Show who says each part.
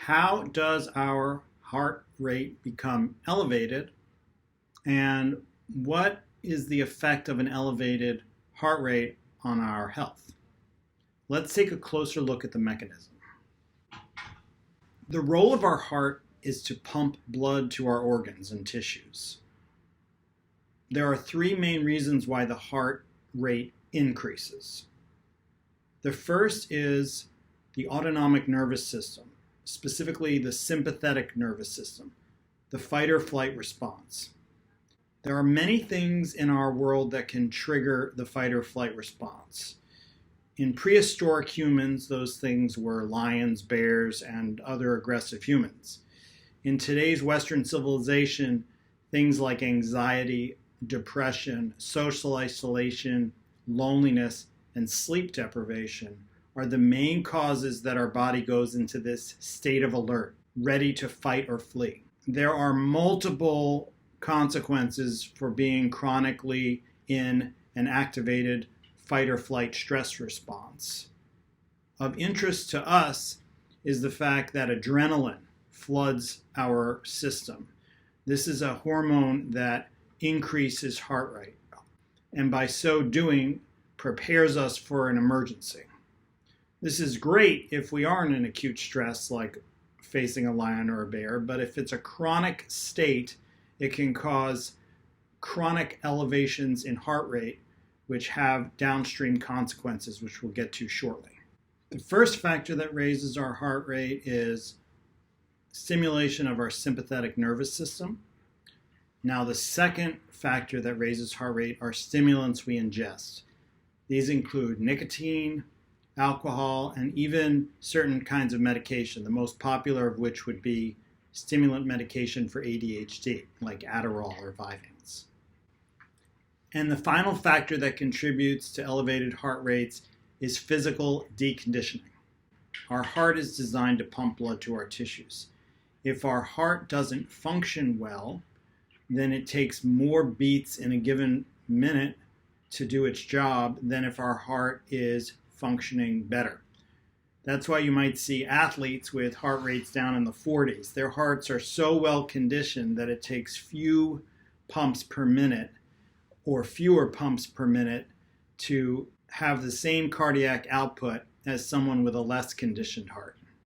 Speaker 1: How does our heart rate become elevated, and what is the effect of an elevated heart rate on our health? Let's take a closer look at the mechanism. The role of our heart is to pump blood to our organs and tissues. There are three main reasons why the heart rate increases. The first is the autonomic nervous system, specifically the sympathetic nervous system, the fight or flight response. There are many things in our world that can trigger the fight or flight response. In prehistoric humans, those things were lions, bears, and other aggressive humans. In today's Western civilization, things like anxiety, depression, social isolation, loneliness, and sleep deprivation are the main causes that our body goes into this state of alert, ready to fight or flee. There are multiple consequences for being chronically in an activated fight or flight stress response. Of interest to us is the fact that adrenaline floods our system. This is a hormone that increases heart rate, and by so doing, prepares us for an emergency. This is great if we are in an acute stress like facing a lion or a bear, but if it's a chronic state, it can cause chronic elevations in heart rate, which have downstream consequences, which we'll get to shortly. The first factor that raises our heart rate is stimulation of our sympathetic nervous system. Now, the second factor that raises heart rate are stimulants we ingest. These include nicotine, alcohol, and even certain kinds of medication, the most popular of which would be stimulant medication for ADHD, like Adderall or Vyvanse. And the final factor that contributes to elevated heart rates is physical deconditioning. Our heart is designed to pump blood to our tissues. If our heart doesn't function well, then it takes more beats in a given minute to do its job than if our heart is functioning better. That's why you might see athletes with heart rates down in the 40s. Their hearts are so well conditioned that it takes few pumps per minute or fewer pumps per minute to have the same cardiac output as someone with a less conditioned heart.